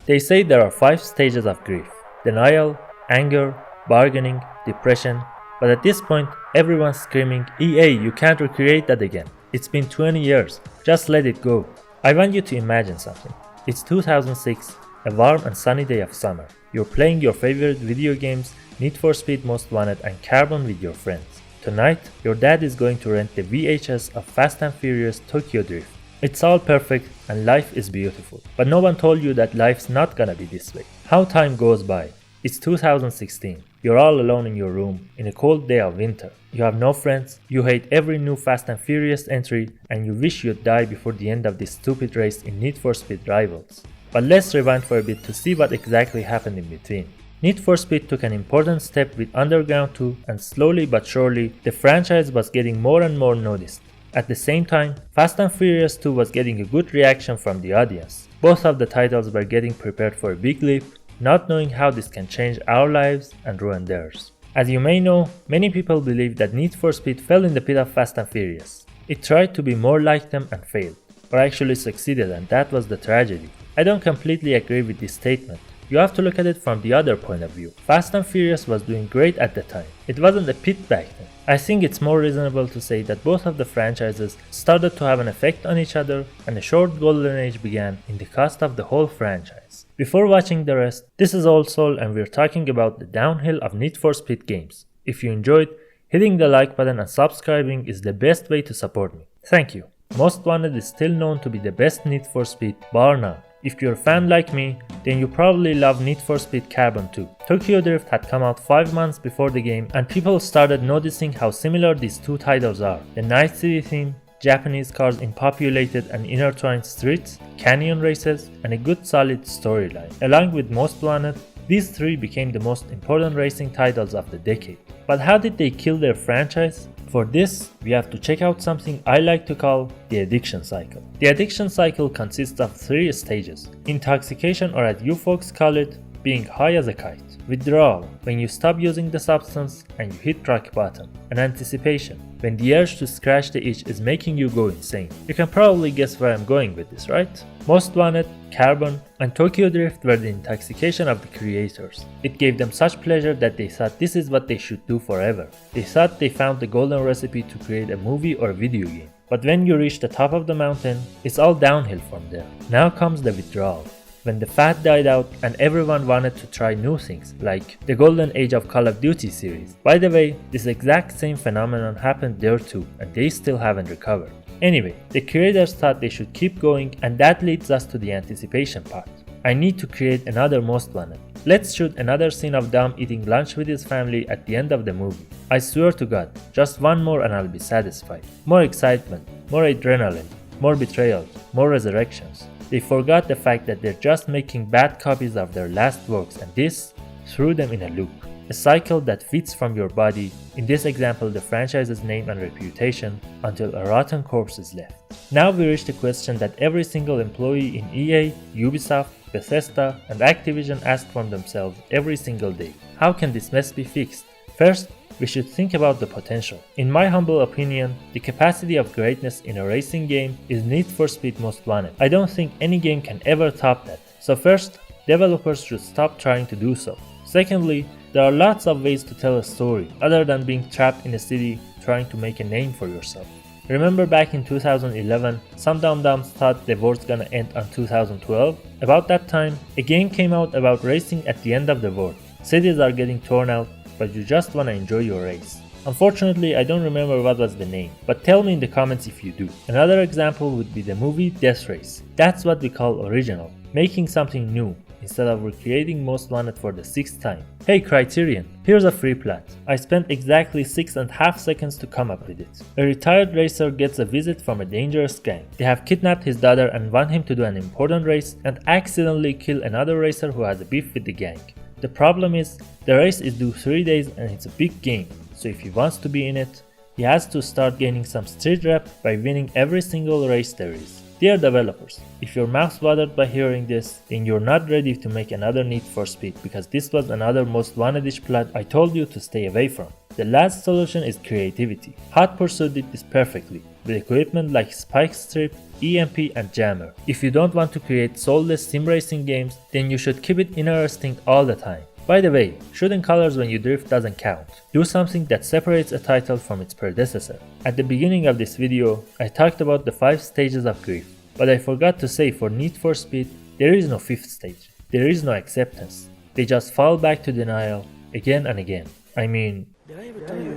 They say there are 5 stages of grief: denial, anger, bargaining, depression, but at this point everyone's screaming, EA, you can't recreate that again. It's been 20 years, just let it go. I want you to imagine something. It's 2006, a warm and sunny day of summer. You're playing your favorite video games, Need for Speed Most Wanted and Carbon with your friends. Tonight, your dad is going to rent the VHS of Fast and Furious Tokyo Drift. It's all perfect and life is beautiful. But no one told you that life's not gonna be this way. How time goes by. It's 2016. You're all alone in your room, in a cold day of winter. You have no friends, you hate every new Fast and Furious entry, and you wish you'd die before the end of this stupid race in Need for Speed Rivals. But let's rewind for a bit to see what exactly happened in between. Need for Speed took an important step with Underground 2, and slowly but surely, the franchise was getting more and more noticed. At the same time, Fast and Furious 2 was getting a good reaction from the audience. Both of the titles were getting prepared for a big leap, not knowing how this can change our lives and ruin theirs. As you may know, many people believe that Need for Speed fell in the pit of Fast and Furious. It tried to be more like them and failed, or actually succeeded, and that was the tragedy. I don't completely agree with this statement. You have to look at it from the other point of view. Fast and Furious was doing great at the time. It wasn't a pit back then. I think it's more reasonable to say that both of the franchises started to have an effect on each other, and a short golden age began in the cost of the whole franchise. Before watching the rest, this is Old Soul and we're talking about the downhill of Need for Speed games. If you enjoyed, hitting the like button and subscribing is the best way to support me. Thank you. Most Wanted is still known to be the best Need for Speed, bar none. If you're a fan like me, then you probably love Need for Speed Carbon too. Tokyo Drift had come out 5 months before the game, and people started noticing how similar these two titles are. The Night City theme, Japanese cars in populated and intertwined streets, canyon races, and a good solid storyline. Along with Most Wanted, these three became the most important racing titles of the decade. But how did they kill their franchise? For this, we have to check out something I like to call the addiction cycle. The addiction cycle consists of 3 stages: intoxication, or as you folks call it, being high as a kite; withdrawal, when you stop using the substance and you hit rock bottom; and anticipation, when the urge to scratch the itch is making you go insane. You can probably guess where I'm going with this, right? Most Wanted, Carbon, and Tokyo Drift were the intoxication of the creators. It gave them such pleasure that they thought this is what they should do forever. They thought they found the golden recipe to create a movie or video game. But when you reach the top of the mountain, it's all downhill from there. Now comes the withdrawal, when the fad died out and everyone wanted to try new things, like the golden age of Call of Duty series. By the way, this exact same phenomenon happened there too, and they still haven't recovered. Anyway, the creators thought they should keep going, and that leads us to the anticipation part. I need to create another Most Wanted. Let's shoot another scene of Dom eating lunch with his family at the end of the movie. I swear to God, just one more and I'll be satisfied. More excitement, more adrenaline, more betrayals, more resurrections. They forgot the fact that they're just making bad copies of their last works, and this threw them in a loop. A cycle that feeds from your body, in this example the franchise's name and reputation, until a rotten corpse is left. Now we reach the question that every single employee in EA, Ubisoft, Bethesda, and Activision ask from themselves every single day. How can this mess be fixed? First, we should think about the potential. In my humble opinion, the capacity of greatness in a racing game is Need for Speed Most Wanted. I don't think any game can ever top that. So first, developers should stop trying to do so. Secondly, there are lots of ways to tell a story, other than being trapped in a city trying to make a name for yourself. Remember back in 2011, some dum-dums thought the world's gonna end on 2012? About that time, a game came out about racing at the end of the world. Cities are getting torn out, but you just wanna enjoy your race. Unfortunately, I don't remember what was the name, but tell me in the comments if you do. Another example would be the movie Death Race. That's what we call original, making something new, instead of recreating Most Wanted for the 6th time. Hey Criterion, here's a free plot. I spent exactly 6.5 seconds to come up with it. A retired racer gets a visit from a dangerous gang. They have kidnapped his daughter and want him to do an important race and accidentally kill another racer who has a beef with the gang. The problem is, the race is due 3 days and it's a big game, so if he wants to be in it, he has to start gaining some street rep by winning every single race there is. Dear developers, if your mouth's watered by hearing this, then you're not ready to make another Need for Speed, because this was another Most Wanted-ish plot I told you to stay away from. The last solution is creativity. Hot Pursuit did this perfectly, with equipment like spike strip, EMP and jammer. If you don't want to create soulless sim racing games, then you should keep it interesting all the time. By the way, shooting colors when you drift doesn't count. Do something that separates a title from its predecessor. At the beginning of this video, I talked about the 5 stages of grief, but I forgot to say for Need for Speed, there is no 5th stage. There is no acceptance. They just fall back to denial again and again. I mean, Did I ever tell you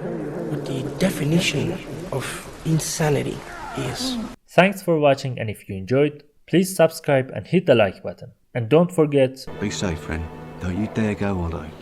what the definition of insanity is? Thanks for watching, and if you enjoyed, please subscribe and hit the like button. And don't forget, Be safe, friend. Don't you dare go hollow.